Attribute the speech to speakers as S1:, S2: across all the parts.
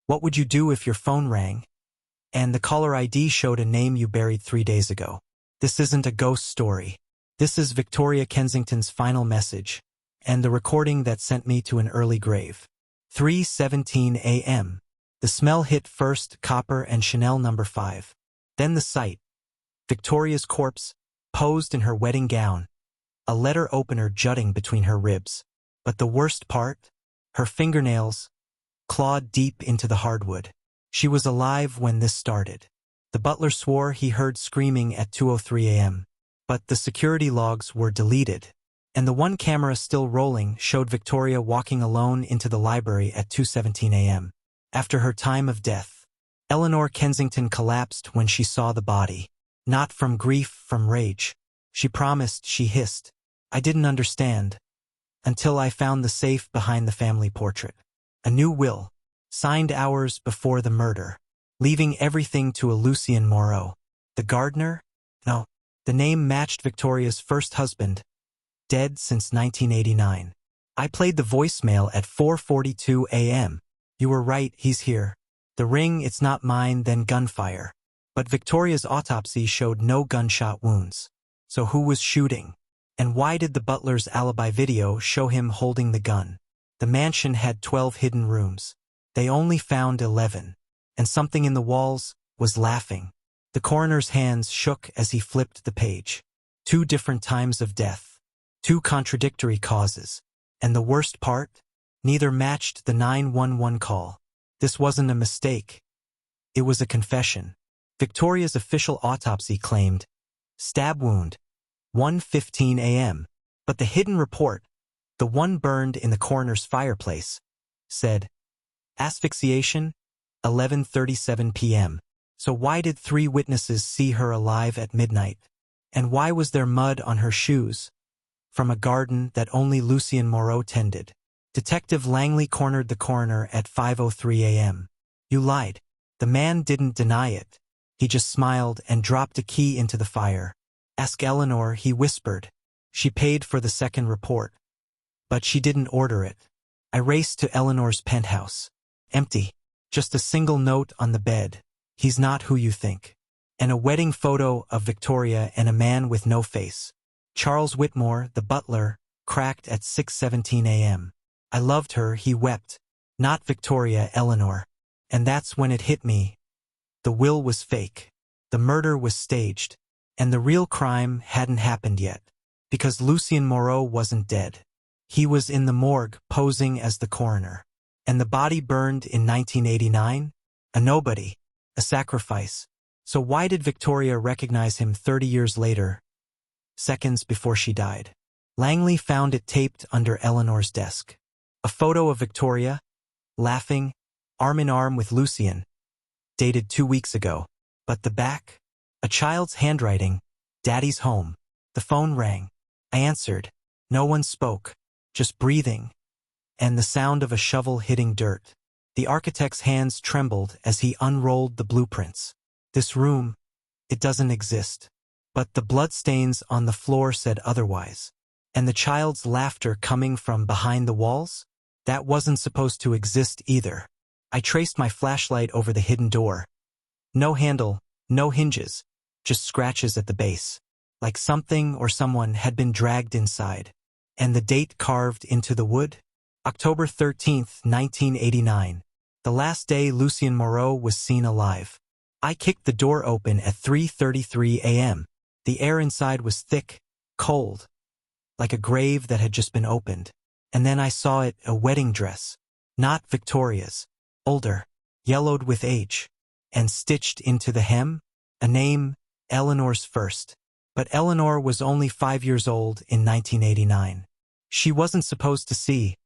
S1: What would you do if your phone rang and the caller ID showed a name you buried 3 days ago? This isn't a ghost story. This is Victoria Kensington's final message, and the recording that sent me to an early grave. 3:17 a.m. The smell hit first copper and Chanel No. 5. Then the sight. Victoria's corpse, posed in her wedding gown, a letter opener jutting between her ribs. But the worst part? Her fingernails, clawed deep into the hardwood. She was alive when this started. The butler swore he heard screaming at 2:03 a.m. But the security logs were deleted, and the one camera still rolling showed Victoria walking alone into the library at 2:17 a.m. After her time of death, Eleanor Kensington collapsed when she saw the body. Not from grief, from rage. She promised, she hissed. I didn't understand. Until I found the safe behind the family portrait. A new will, signed hours before the murder, leaving everything to a Lucien Moreau. The gardener? No. The name matched Victoria's first husband, dead since 1989. I played the voicemail at 4:42 a.m. You were right, he's here. The ring, it's not mine, then gunfire. But Victoria's autopsy showed no gunshot wounds. So who was shooting? And why did the butler's alibi video show him holding the gun? The mansion had 12 hidden rooms. They only found 11. And something in the walls was laughing. The coroner's hands shook as he flipped the page. 2 different times of death. 2 contradictory causes. And the worst part? Neither matched the 911 call. This wasn't a mistake. It was a confession. Victoria's official autopsy claimed stab wound, 1:15 a.m. But the hidden report, the one burned in the coroner's fireplace, said asphyxiation, 11:37 p.m. So why did 3 witnesses see her alive at midnight? And why was there mud on her shoes? From a garden that only Lucien Moreau tended. Detective Langley cornered the coroner at 5:03 a.m. You lied. The man didn't deny it. He just smiled and dropped a key into the fire. Ask Eleanor, he whispered. She paid for the second report. But she didn't order it. I raced to Eleanor's penthouse. Empty. Just a single note on the bed. He's not who you think. And a wedding photo of Victoria and a man with no face. Charles Whitmore, the butler, cracked at 6:17 a.m. I loved her, he wept. Not Victoria, Eleanor. And that's when it hit me. The will was fake. The murder was staged. And the real crime hadn't happened yet. Because Lucien Moreau wasn't dead. He was in the morgue, posing as the coroner. And the body burned in 1989? A nobody. A sacrifice. So why did Victoria recognize him 30 years later, seconds before she died? Langley found it taped under Eleanor's desk. A photo of Victoria, laughing, arm in arm with Lucien, dated 2 weeks ago. But the back? A child's handwriting, Daddy's home. The phone rang. I answered. No one spoke, just breathing, and the sound of a shovel hitting dirt. The architect's hands trembled as he unrolled the blueprints. This room, it doesn't exist. But the bloodstains on the floor said otherwise. And the child's laughter coming from behind the walls? That wasn't supposed to exist either. I traced my flashlight over the hidden door. No handle, no hinges, just scratches at the base. Like something or someone had been dragged inside. And the date carved into the wood? October 13th, 1989. The last day Lucien Moreau was seen alive. I kicked the door open at 3:33 a.m. The air inside was thick, cold, like a grave that had just been opened. And then I saw it, a wedding dress. Not Victoria's. Older, yellowed with age. And stitched into the hem, a name, Eleanor's first. But Eleanor was only 5 years old in 1989. She wasn't supposed to see.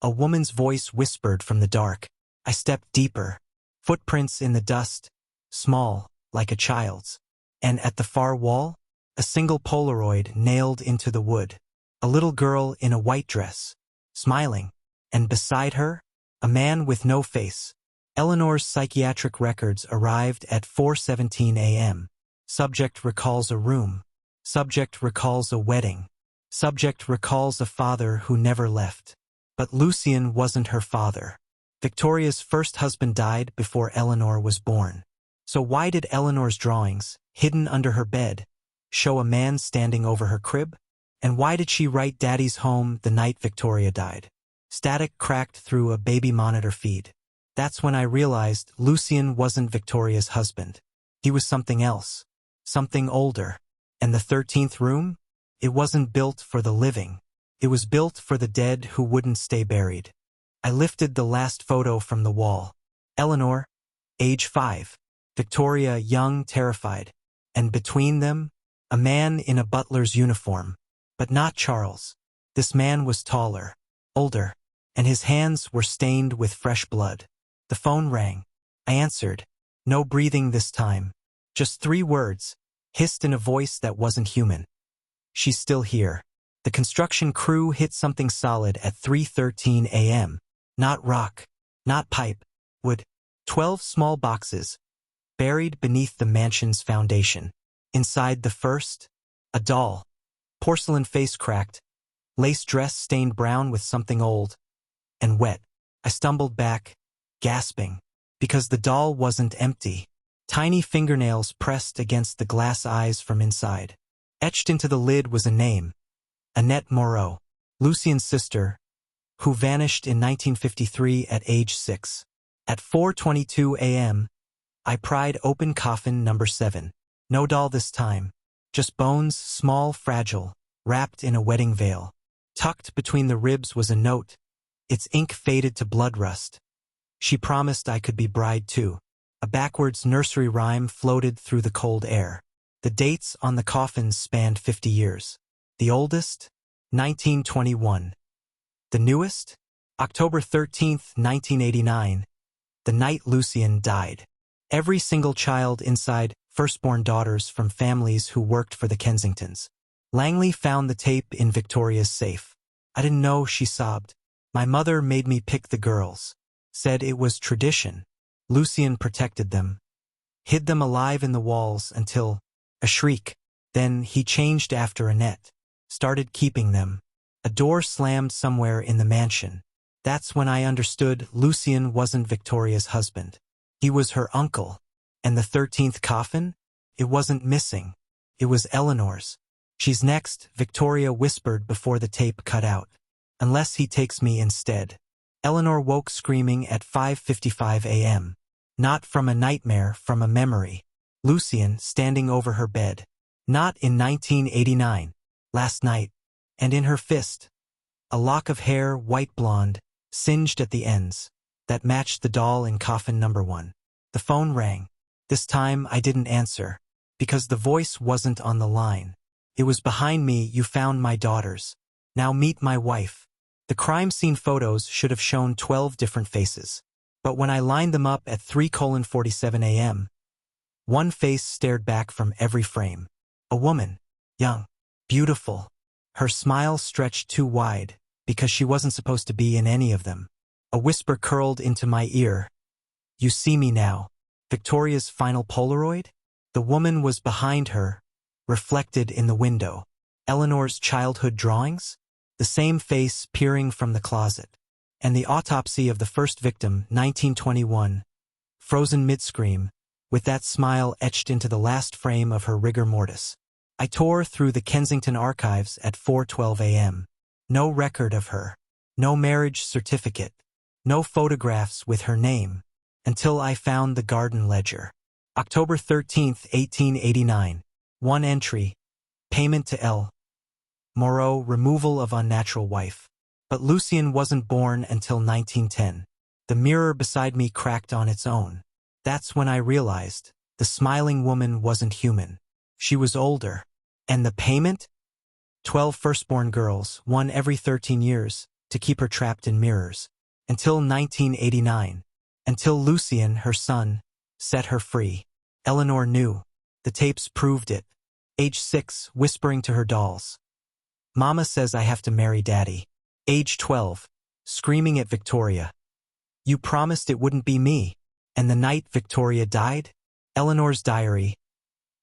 S1: A woman's voice whispered from the dark. I stepped deeper. Footprints in the dust, small, like a child's. And at the far wall, a single Polaroid nailed into the wood. A little girl in a white dress, smiling. And beside her, a man with no face. Eleanor's psychiatric records arrived at 4:17 a.m. Subject recalls a room. Subject recalls a wedding. Subject recalls a father who never left. But Lucien wasn't her father. Victoria's first husband died before Eleanor was born. So why did Eleanor's drawings, hidden under her bed, show a man standing over her crib? And why did she write Daddy's home the night Victoria died? Static cracked through a baby monitor feed. That's when I realized Lucien wasn't Victoria's husband. He was something else. Something older. And the 13th room? It wasn't built for the living. It was built for the dead who wouldn't stay buried. I lifted the last photo from the wall. Eleanor, age 5. Victoria, young, terrified. And between them, a man in a butler's uniform. But not Charles. This man was taller, older, and his hands were stained with fresh blood. The phone rang. I answered. No breathing this time. Just 3 words, hissed in a voice that wasn't human. She's still here. The construction crew hit something solid at 3:13 a.m. Not rock, not pipe, wood. 12 small boxes, buried beneath the mansion's foundation. Inside the first, a doll. Porcelain face cracked, lace dress stained brown with something old and wet. I stumbled back, gasping, because the doll wasn't empty. Tiny fingernails pressed against the glass eyes from inside. Etched into the lid was a name, Annette Moreau, Lucien's sister, who vanished in 1953 at age 6. At 4:22 a.m., I pried open coffin number 7. No doll this time, just bones, small, fragile, wrapped in a wedding veil. Tucked between the ribs was a note. Its ink faded to blood rust. She promised I could be bride too. A backwards nursery rhyme floated through the cold air. The dates on the coffins spanned 50 years. The oldest? 1921. The newest? October 13, 1989. The night Lucien died. Every single child inside, firstborn daughters from families who worked for the Kensingtons. Langley found the tape in Victoria's safe. I didn't know, she sobbed. My mother made me pick the girls. Said it was tradition. Lucien protected them. Hid them alive in the walls until... A shriek. Then he changed after Annette. Started keeping them. A door slammed somewhere in the mansion. That's when I understood Lucien wasn't Victoria's husband. He was her uncle. And the 13th coffin? It wasn't missing. It was Eleanor's. She's next, Victoria whispered before the tape cut out. Unless he takes me instead. Eleanor woke screaming at 5:55 a.m. Not from a nightmare, from a memory. Lucien standing over her bed. Not in 1989. Last night. And in her fist. A lock of hair, white blonde, singed at the ends, that matched the doll in coffin number 1. The phone rang. This time I didn't answer. Because the voice wasn't on the line. It was behind me. You found my daughters. Now meet my wife. The crime scene photos should have shown 12 different faces. But when I lined them up at 3:47 a.m., one face stared back from every frame. A woman. Young. Beautiful. Her smile stretched too wide, because she wasn't supposed to be in any of them. A whisper curled into my ear. You see me now. Victoria's final Polaroid? The woman was behind her, reflected in the window. Eleanor's childhood drawings? The same face peering from the closet. And the autopsy of the first victim, 1921. Frozen mid-scream, with that smile etched into the last frame of her rigor mortis. I tore through the Kensington archives at 4:12 a.m. No record of her. No marriage certificate. No photographs with her name. Until I found the garden ledger. October 13, 1889. One entry. Payment to L. Moreau, removal of unnatural wife. But Lucien wasn't born until 1910. The mirror beside me cracked on its own. That's when I realized the smiling woman wasn't human. She was older. And the payment? 12 firstborn girls, one every 13 years, to keep her trapped in mirrors. Until 1989. Until Lucien, her son, set her free. Eleanor knew. The tapes proved it. Age 6, whispering to her dolls. Mama says I have to marry Daddy. Age 12, screaming at Victoria. You promised it wouldn't be me. And the night Victoria died? Eleanor's diary.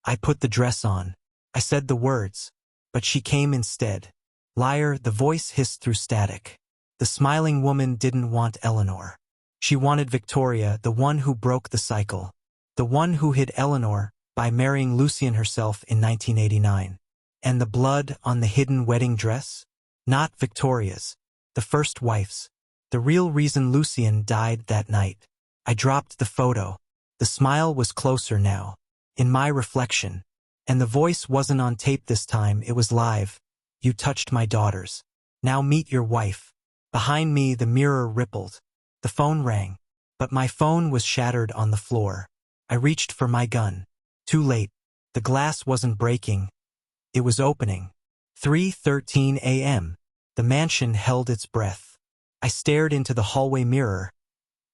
S1: I put the dress on. I said the words. But she came instead. Liar, the voice hissed through static. The smiling woman didn't want Eleanor. She wanted Victoria, the one who broke the cycle. The one who hid Eleanor by marrying Lucian herself in 1989. And the blood on the hidden wedding dress? Not Victoria's. The first wife's. The real reason Lucian died that night. I dropped the photo. The smile was closer now. In my reflection. And the voice wasn't on tape this time, it was live. You touched my daughters. Now meet your wife. Behind me the mirror rippled. The phone rang. But my phone was shattered on the floor. I reached for my gun. Too late. The glass wasn't breaking. It was opening. 3:13 a.m. The mansion held its breath. I stared into the hallway mirror.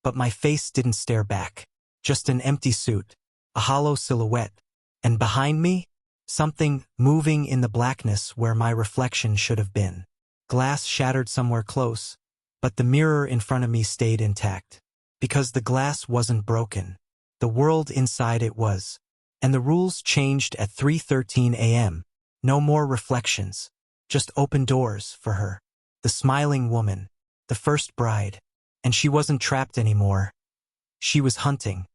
S1: But my face didn't stare back. Just an empty suit. A hollow silhouette. And behind me? Something moving in the blackness where my reflection should have been. Glass shattered somewhere close. But the mirror in front of me stayed intact. Because the glass wasn't broken. The world inside it was. And the rules changed at 3:13 a.m. No more reflections. Just open doors for her. The smiling woman. The first bride. And she wasn't trapped anymore. She was hunting.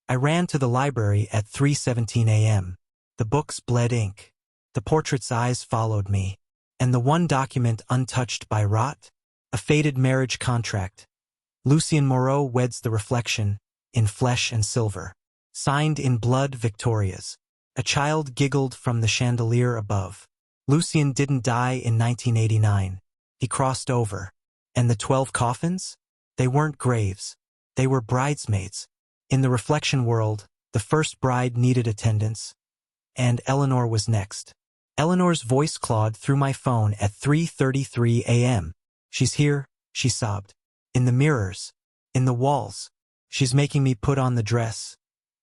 S1: I ran to the library at 3:17 a.m. The books bled ink. The portrait's eyes followed me. And the one document untouched by rot? A faded marriage contract. Lucien Moreau weds the reflection, in flesh and silver. Signed in blood, Victoria's. A child giggled from the chandelier above. Lucien didn't die in 1989. He crossed over. And the 12 coffins? They weren't graves. They were bridesmaids. In the reflection world, the first bride needed attendance. And Eleanor was next. Eleanor's voice clawed through my phone at 3:33 a.m. She's here, she sobbed. In the mirrors. In the walls. She's making me put on the dress.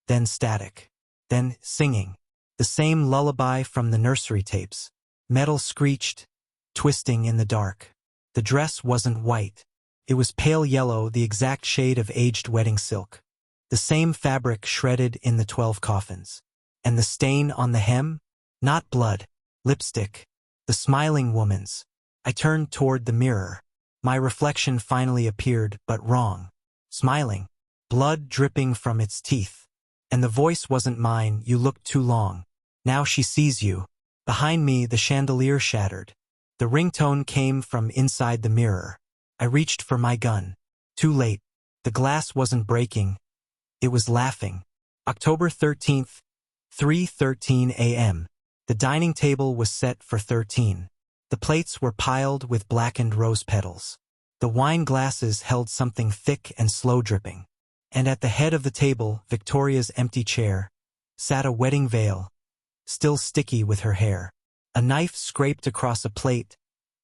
S1: Then static. Then singing. The same lullaby from the nursery tapes. Metal screeched, twisting in the dark. The dress wasn't white. It was pale yellow, the exact shade of aged wedding silk. The same fabric shredded in the 12 coffins. And the stain on the hem? Not blood. Lipstick. The smiling woman's. I turned toward the mirror. My reflection finally appeared, but wrong. Smiling. Blood dripping from its teeth. And the voice wasn't mine, you looked too long. Now she sees you. Behind me the chandelier shattered. The ringtone came from inside the mirror. I reached for my gun. Too late. The glass wasn't breaking. It was laughing. October 13th, 3:13 a.m. The dining table was set for 13. The plates were piled with blackened rose petals. The wine glasses held something thick and slow dripping. And at the head of the table, Victoria's empty chair, sat a wedding veil, still sticky with her hair. A knife scraped across a plate,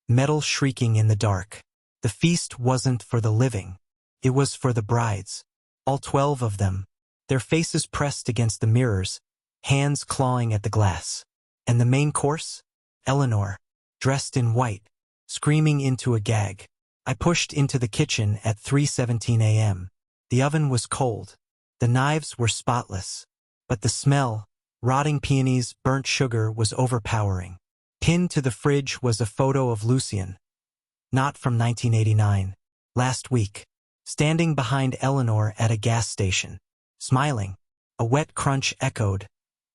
S1: metal shrieking in the dark. The feast wasn't for the living. It was for the brides. All 12 of them. Their faces pressed against the mirrors, hands clawing at the glass. And the main course? Eleanor, dressed in white, screaming into a gag. I pushed into the kitchen at 3:17 a.m. The oven was cold. The knives were spotless. But the smell, rotting peonies, burnt sugar, was overpowering. Pinned to the fridge was a photo of Lucian. Not from 1989. Last week. Standing behind Eleanor at a gas station. Smiling. A wet crunch echoed,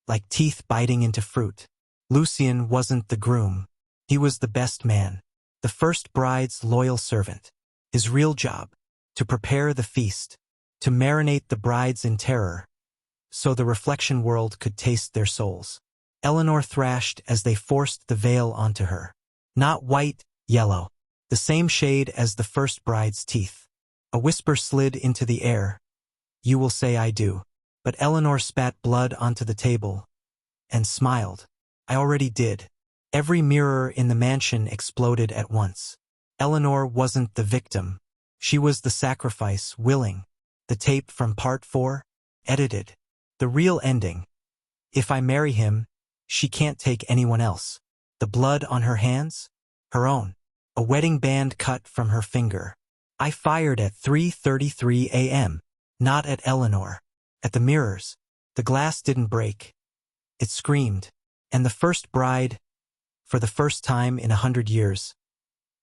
S1: like teeth biting into fruit. Lucian wasn't the groom. He was the best man. The first bride's loyal servant. His real job. To prepare the feast. To marinate the brides in terror. So the reflection world could taste their souls. Eleanor thrashed as they forced the veil onto her. Not white, yellow. The same shade as the first bride's teeth. A whisper slid into the air. You will say I do. But Eleanor spat blood onto the table. And smiled. I already did. Every mirror in the mansion exploded at once. Eleanor wasn't the victim. She was the sacrifice, willing. The tape from part 4? Edited. The real ending. If I marry him, she can't take anyone else. The blood on her hands? Her own. A wedding band cut from her finger. I fired at 3:33 a.m. Not at Eleanor. At the mirrors. The glass didn't break. It screamed. And the first bride, for the first time in 100 years,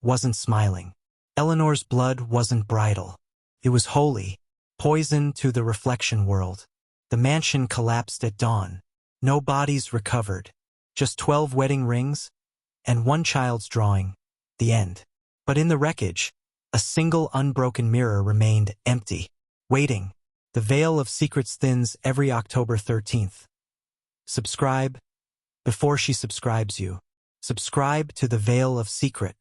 S1: wasn't smiling. Eleanor's blood wasn't bridal. It was holy. Poison to the reflection world. The mansion collapsed at dawn. No bodies recovered. Just 12 wedding rings and one child's drawing. The end. But in the wreckage, a single unbroken mirror remained empty, waiting. The veil of secrets thins every October 13th. Subscribe before she subscribes you. Subscribe to the Veil of Secret.